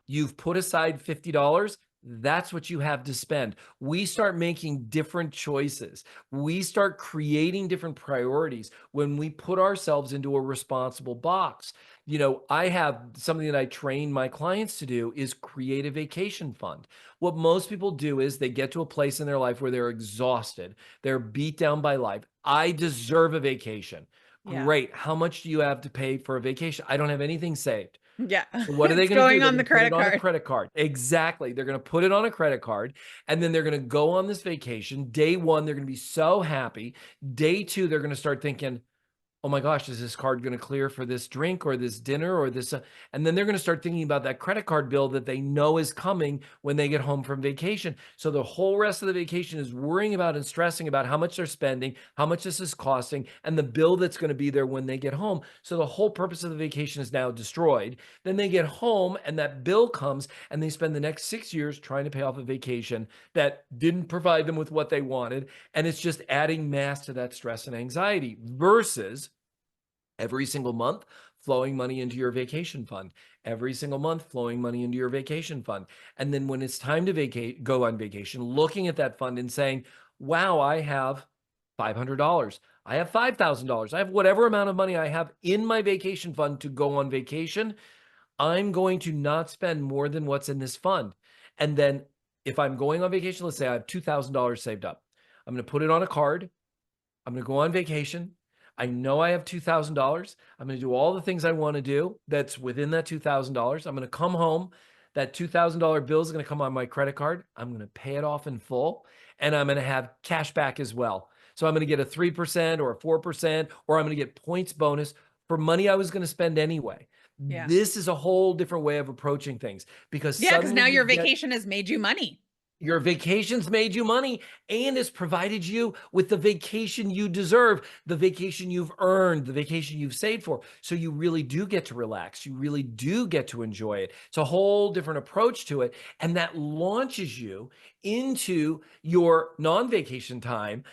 You've put aside $50. That's what you have to spend. We start making different choices. We start creating different priorities when we put ourselves into a responsible box. I have something that I train my clients to do is create a vacation fund. What most people do is they get to a place in their life where they're exhausted. They're beat down by life. I deserve a vacation. Yeah. Great. How much do you have to pay for a vacation? I don't have anything saved. Yeah. So what are they It's going to do? going They're on going the to put it credit on a card. credit card. Exactly. They're going to put it on a credit card, and then they're going to go on this vacation. Day one, they're going to be so happy. Day two, they're going to start thinking, oh my gosh, is this card going to clear for this drink or this dinner or this? And then they're going to start thinking about that credit card bill that they know is coming when they get home from vacation. So the whole rest of the vacation is worrying about and stressing about how much they're spending, how much this is costing, and the bill that's going to be there when they get home. So the whole purpose of the vacation is now destroyed. Then they get home and that bill comes and they spend the next 6 years trying to pay off a vacation that didn't provide them with what they wanted. And it's just adding mass to that stress and anxiety versus every single month, flowing money into your vacation fund. Every single month, flowing money into your vacation fund. And then when it's time to go on vacation, looking at that fund and saying, wow, I have $500. I have $5,000. I have whatever amount of money I have in my vacation fund to go on vacation. I'm going to not spend more than what's in this fund. And then if I'm going on vacation, let's say I have $2,000 saved up. I'm going to put it on a card. I'm going to go on vacation. I know I have $2,000. I'm going to do all the things I want to do that's within that $2,000. I'm going to come home. That $2,000 bill is going to come on my credit card. I'm going to pay it off in full, and I'm going to have cash back as well. So I'm going to get a 3% or a 4%, or I'm going to get points bonus for money I was going to spend anyway. Yeah. This is a whole different way of approaching things because Yeah, because suddenly now you your get vacation has made you money. your vacation's made you money and has provided you with the vacation you deserve, the vacation you've earned, the vacation you've saved for. So you really do get to relax. You really do get to enjoy it. It's a whole different approach to it. And that launches you into your non-vacation time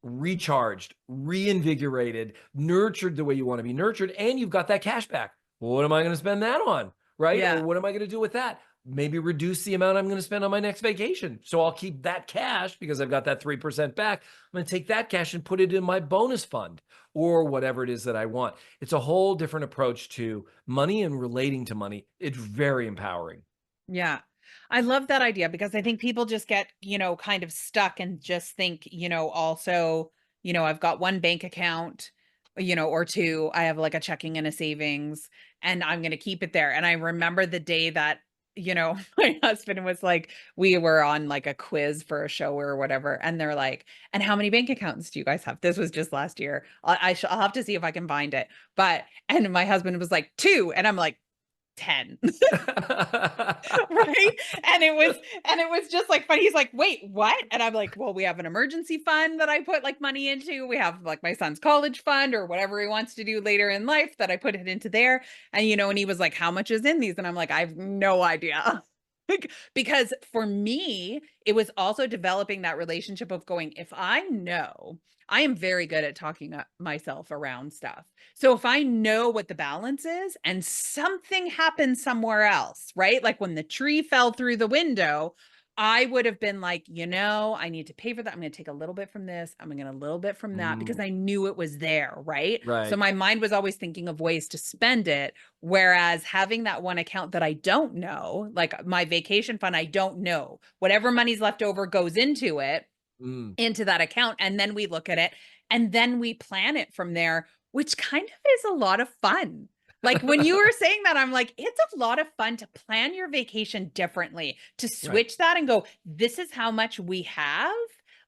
recharged, reinvigorated, nurtured the way you want to be nurtured. And you've got that cash back. Well, what am I going to spend that on? Right? Or Yeah. what am I going to do with that? maybe reduce the amount I'm going to spend on my next vacation. So I'll keep that cash because I've got that 3% back. I'm going to take that cash and put it in my bonus fund or whatever it is that I want. It's a whole different approach to money and relating to money. It's very empowering. Yeah. I love that idea because I think people just get, kind of stuck and just think, also, I've got one bank account, or two. I have like a checking and a savings, and I'm going to keep it there. And I remember the day that, my husband was like, we were on like a quiz for a show or whatever. And they're like, and how many bank accounts do you guys have? This was just last year. I'll have to see if I can find it. And my husband was like, two. And I'm like, 10. Right? And it was just like funny. He's like, "Wait, what?" And I'm like, "Well, we have an emergency fund that I put like money into. We have like my son's college fund or whatever he wants to do later in life that I put it into there." And he was like, "How much is in these?" And I'm like, "I have no idea." Like, because for me, it was also developing that relationship of going, if I know, I am very good at talking myself around stuff. So if I know what the balance is and something happened somewhere else, right? Like when the tree fell through the window, I would have been like, I need to pay for that. I'm going to take a little bit from this. I'm going to get a little bit from that because Mm, I knew it was there, right? So right. my mind was always thinking of ways to spend it. Whereas having that one account that I don't know, like my vacation fund, I don't know. Whatever money's left over goes Mm. into that account, and then we look at it and then we plan it from there, which kind of is a lot of fun. Like when you were saying that, I'm like, it's a lot of fun to plan your vacation differently, to Right. switch that and go, this is how much we have.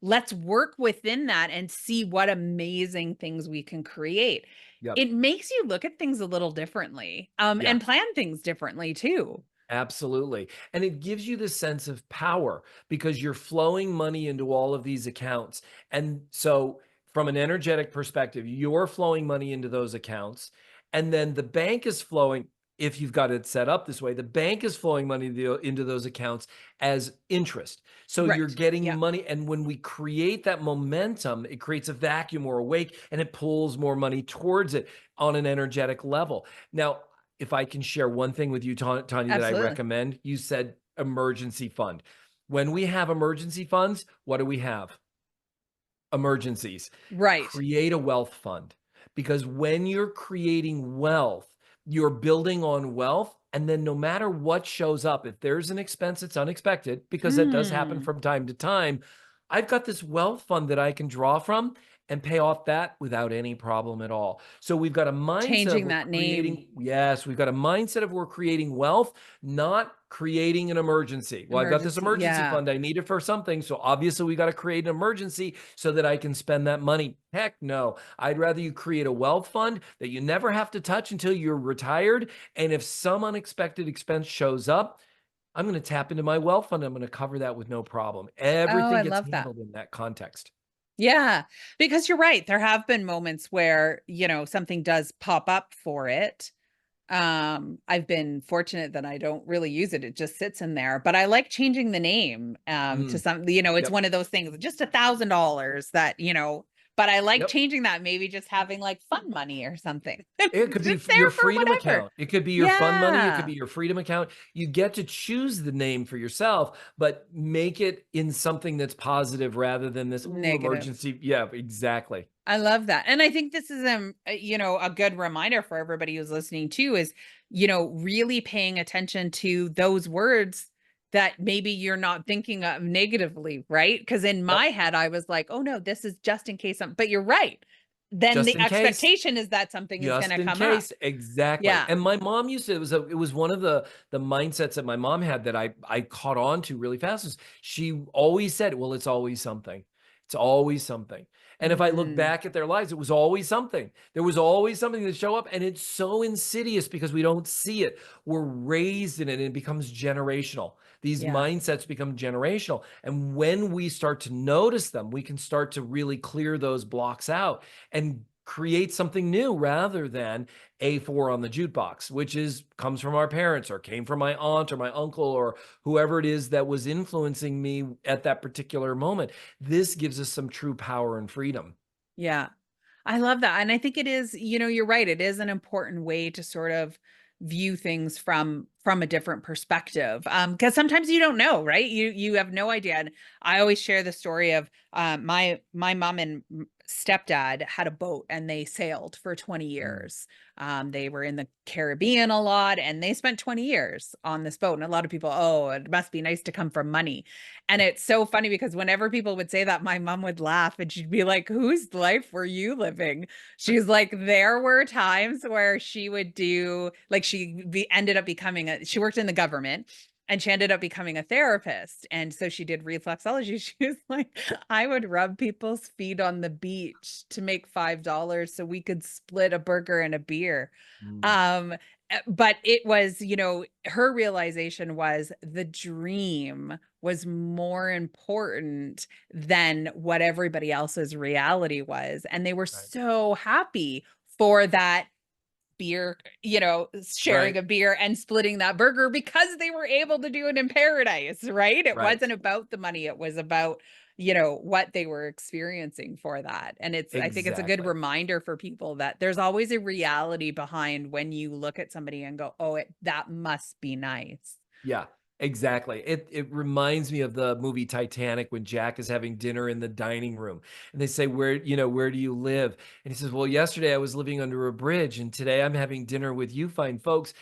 Let's work within that and see what amazing things we can create. Yep. It makes you look at things a little differently, Yeah. and plan things differently too. Absolutely. And it gives you this sense of power because you're flowing money into all of these accounts. And so, from an energetic perspective, you're flowing money into those accounts. And then the bank is flowing, if you've got it set up this way, the bank is flowing money into those accounts as interest. So you're Right. getting Yeah. money. And when we create that momentum, it creates a vacuum or a wake and it pulls more money towards it on an energetic level. Now, if I can share one thing with you, Tanya, that I Absolutely. recommend, you said emergency fund. When we have emergency funds, what do we have? Emergencies. Right. Create a wealth fund because when you're creating wealth, you're building on wealth. And then no matter what shows up, if there's an expense that's unexpected, because that does happen Mm. from time to time, I've got this wealth fund that I can draw from and pay off that without any problem at all. So we've got a mindset of Changing we're that name. creating, yes, we've got a mindset of we're creating wealth, not creating an emergency. Well, I've got this Emergency, emergency yeah. fund. I need it for something. So obviously we got to create an emergency so that I can spend that money. Heck no. I'd rather you create a wealth fund that you never have to touch until you're retired. And if some unexpected expense shows up, I'm going to tap into my wealth fund. I'm going to cover that with no problem. Oh, Everything I gets love that. handled in that context. Yeah, because you're right, there have been moments where, something does pop up for it. I've been fortunate that I don't really use it, it just sits in there, but I like changing the name, to Mm, some it's yep. one of those things, just $1,000 that, but I like Yep. changing that, maybe just having, like, fun money or something. It could be Just your there for freedom whatever. account. It could be your fun money. It could Yeah. be your freedom account. You get to choose the name for yourself, but make it in something that's positive rather than this ooh, Negative. emergency. Yeah, exactly. I love that. And I think this is a good reminder for everybody who's listening too is, really paying attention to those words that maybe you're not thinking of negatively, right? Because in my Yep. head I was like, "Oh no, this is just in case but you're right. Then Just the in case. expectation is that something is going Just to in come up. case, exactly. Yeah, And my mom used to it was one of the mindsets that my mom had that I caught on to really fast is she always said, "Well, it's always something. It's always something." And if I look Mm, back at their lives, it was always something. There was always something that show up, and it's so insidious because we don't see it. We're raised in it, and it becomes generational. These yeah. mindsets become generational. And when we start to notice them, we can start to really clear those blocks out and create something new rather than A4 on the jukebox, which is comes from our parents or came from my aunt or my uncle or whoever it is that was influencing me at that particular moment. This gives us some true power and freedom. Yeah. I love that. And I think it is, you're right. It is an important way to sort of view things from a different perspective. Because sometimes you don't know, right? You have no idea. And I always share the story of my mom and stepdad had a boat and they sailed for 20 Mm, years. They were in the Caribbean a lot and they spent 20 years on this boat. And a lot of people, oh, it must be nice to come from money. And it's so funny because whenever people would say that, my mom would laugh and she'd be like, whose life were you living? She's like, there were times where she would do, like, ended up becoming she worked in the government and she ended up becoming a therapist. And so she did reflexology. She was like, I would rub people's feet on the beach to make $5 so we could split a burger and a beer. mm, Um, but it was, her realization was the dream was more important than what everybody else's reality was. And they were right, so happy for that beer, sharing right, a beer and splitting that burger because they were able to do it in paradise, right? It right. wasn't about the money. It was about, what they were experiencing for that. And I think it's a good Exactly. reminder for people that there's always a reality behind when you look at somebody and go, oh, that must be nice. Yeah, exactly. It reminds me of the movie Titanic when Jack is having dinner in the dining room and they say, where do you live? And he says, well, yesterday I was living under a bridge and today I'm having dinner with you fine folks.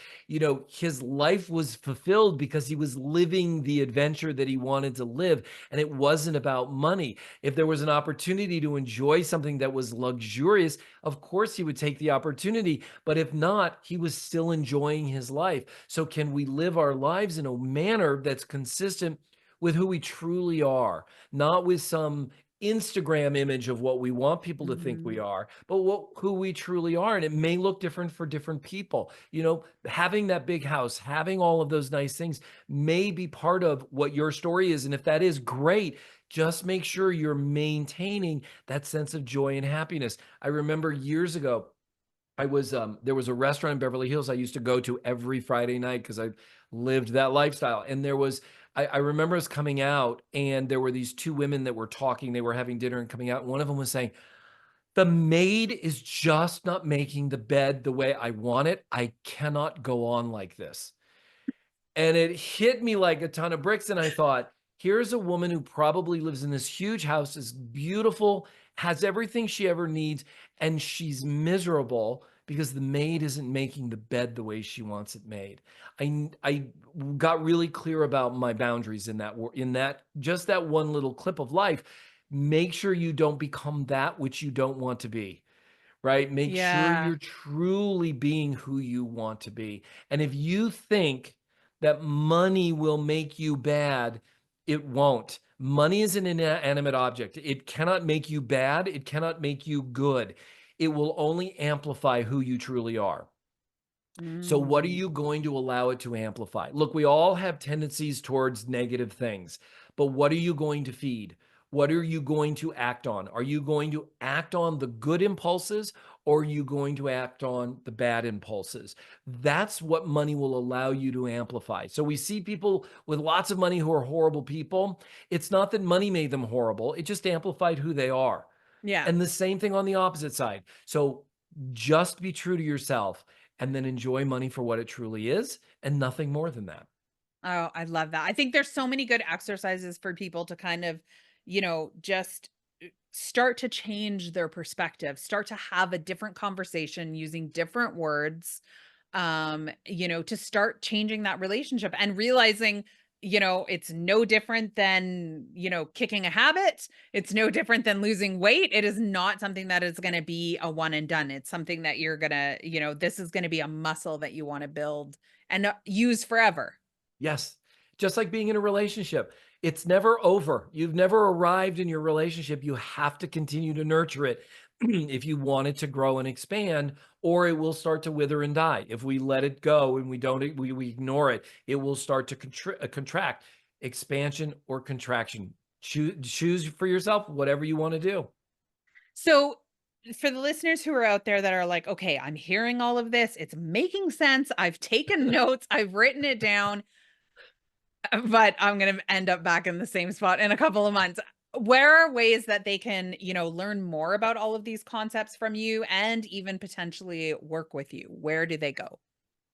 His life was fulfilled because he was living the adventure that he wanted to live. And it wasn't about money. If there was an opportunity to enjoy something that was luxurious, of course he would take the opportunity. But if not, he was still enjoying his life. So, can we live our lives in a manner that's consistent with who we truly are, not with some Instagram image of what we want people to think we Mhm. are, but who we truly are? And it may look different for different people. Having that big house, having all of those nice things may be part of what your story is. And if that is great, just make sure you're maintaining that sense of joy and happiness. I remember years ago, there was a restaurant in Beverly Hills I used to go to every Friday night because I lived that lifestyle. And I remember us coming out and there were these two women that were talking. They were having dinner and coming out. And one of them was saying, the maid is just not making the bed the way I want it. I cannot go on like this. And it hit me like a ton of bricks. And I thought, here's a woman who probably lives in this huge house, is beautiful, has everything she ever needs, and she's miserable because the maid isn't making the bed the way she wants it made. I got really clear about my boundaries in that just that one little clip of life. Make sure you don't become that which you don't want to be, right? Make sure Yeah. you're truly being who you want to be. And if you think that money will make you bad, it won't. Money is an inanimate object. It cannot make you bad. It cannot make you good. It will only amplify who you truly are. So, what are Mm. you going to allow it to amplify? Look, we all have tendencies towards negative things, but what are you going to feed? What are you going to act on? Are you going to act on the good impulses or are you going to act on the bad impulses? That's what money will allow you to amplify. So, we see people with lots of money who are horrible people. It's not that money made them horrible, it just amplified who they are. Yeah. And the same thing on the opposite side. So, just be true to yourself and then enjoy money for what it truly is and nothing more than that. Oh, I love that. I think there's so many good exercises for people to kind of, just start to change their perspective, start to have a different conversation using different words, to start changing that relationship and realizing, it's no different than, kicking a habit. It's no different than losing weight. It is not something that is going to be a one and done. It's something that you're going to, this is going to be a muscle that you want to build and use forever. Yes. Just like being in a relationship, it's never over. You've never arrived in your relationship. You have to continue to nurture it if you want it to grow and expand, or it will start to wither and die. If we let it go and we ignore it, it will start to contract. Expansion or contraction. Choose for yourself whatever you want to do. So, for the listeners who are out there that are like, okay, I'm hearing all of this, it's making sense. I've taken notes, I've written it down, but I'm going to end up back in the same spot in a couple of months. Where are ways that they can, learn more about all of these concepts from you and even potentially work with you? Where do they go?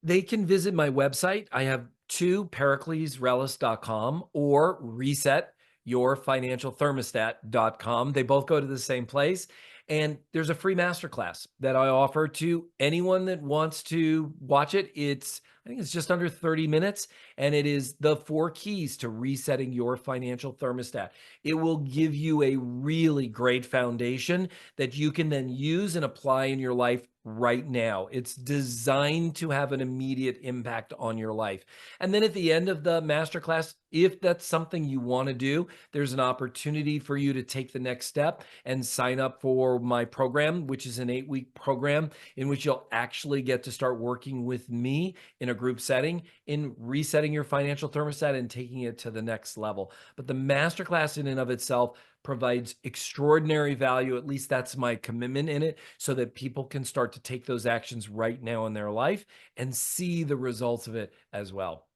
They can visit my website. I have two, periclesrellas.com or resetyourfinancialthermostat.com. They both go to the same place. And there's a free masterclass that I offer to anyone that wants to watch it. I think it's just under 30 minutes, and it is the 4 keys to resetting your financial thermostat. It will give you a really great foundation that you can then use and apply in your life right now. It's designed to have an immediate impact on your life. And then at the end of the masterclass, if that's something you want to do, there's an opportunity for you to take the next step and sign up for my program, which is an 8-week program in which you'll actually get to start working with me in a group setting in resetting your financial thermostat and taking it to the next level. But the masterclass in and of itself provides extraordinary value. At least that's my commitment in it, so that people can start to take those actions right now in their life and see the results of it as well.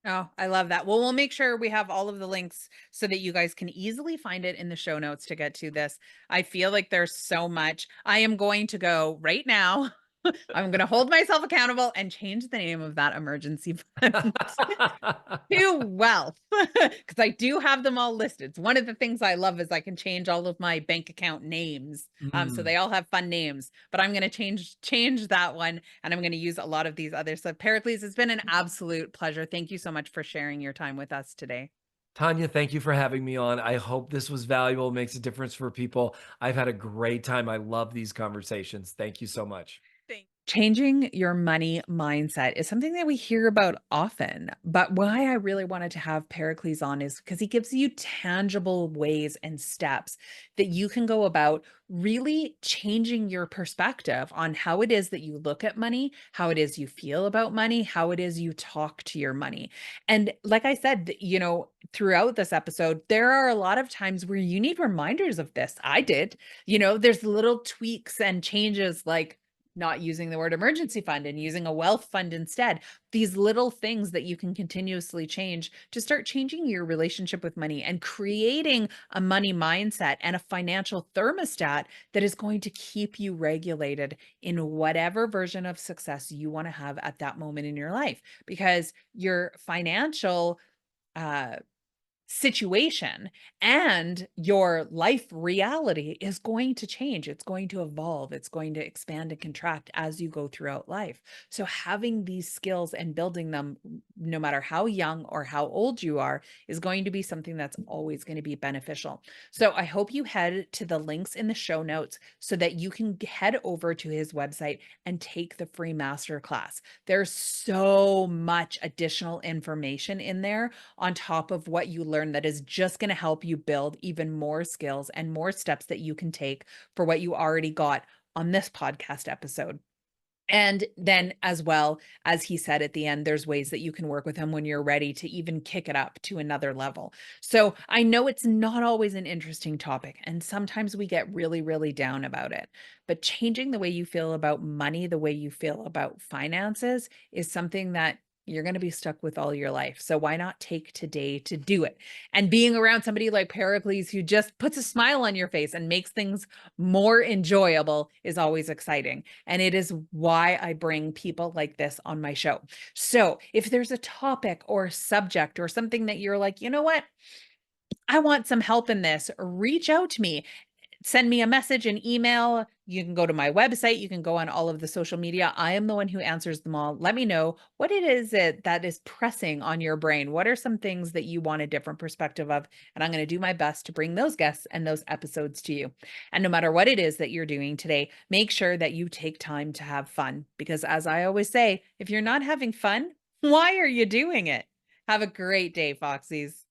Oh, I love that. Well, we'll make sure we have all of the links so that you guys can easily find it in the show notes to get to this. I feel like there's so much. I am going to go right now. I'm going to hold myself accountable and change the name of that emergency fund to wealth because I do have them all listed. It's one of the things I love is I can change all of my bank account names. So Mm. they all have fun names, but I'm going to change that one, and I'm going to use a lot of these others. So Pericles, it's been an absolute pleasure. Thank you so much for sharing your time with us today. Tanya, thank you for having me on. I hope this was valuable, makes a difference for people. I've had a great time. I love these conversations. Thank you so much. Changing your money mindset is something that we hear about often, but why I really wanted to have Pericles on is because he gives you tangible ways and steps that you can go about really changing your perspective on how it is that you look at money, how it is you feel about money, how it is you talk to your money. And like I said, throughout this episode, there are a lot of times where you need reminders of this. I did. There's little tweaks and changes like not using the word emergency fund and using a wealth fund instead. These little things that you can continuously change to start changing your relationship with money and creating a money mindset and a financial thermostat that is going to keep you regulated in whatever version of success you want to have at that moment in your life. Because your financial uh, situation and your life reality is going to change. It's going to evolve. It's going to expand and contract as you go throughout life. So having these skills and building them, no matter how young or how old you are, is going to be something that's always going to be beneficial. So I hope you head to the links in the show notes so that you can head over to his website and take the free masterclass. There's so much additional information in there on top of what you learn that is just going to help you build even more skills and more steps that you can take for what you already got on this podcast episode. And then, as well, as he said at the end, there's ways that you can work with him when you're ready to even kick it up to another level. So I know it's not always an interesting topic, and sometimes we get really, really down about it. But changing the way you feel about money, the way you feel about finances, is something that you're going to be stuck with all your life. So why not take today to do it? And being around somebody like Pericles who just puts a smile on your face and makes things more enjoyable is always exciting. And it is why I bring people like this on my show. So if there's a topic or subject or something that you're like, you know what? I want some help in this, reach out to me. Send me a message, an email. You can go to my website. You can go on all of the social media. I am the one who answers them all. Let me know what it is that is pressing on your brain. What are some things that you want a different perspective of? And I'm going to do my best to bring those guests and those episodes to you. And no matter what it is that you're doing today, make sure that you take time to have fun. Because as I always say, if you're not having fun, why are you doing it? Have a great day, Foxies.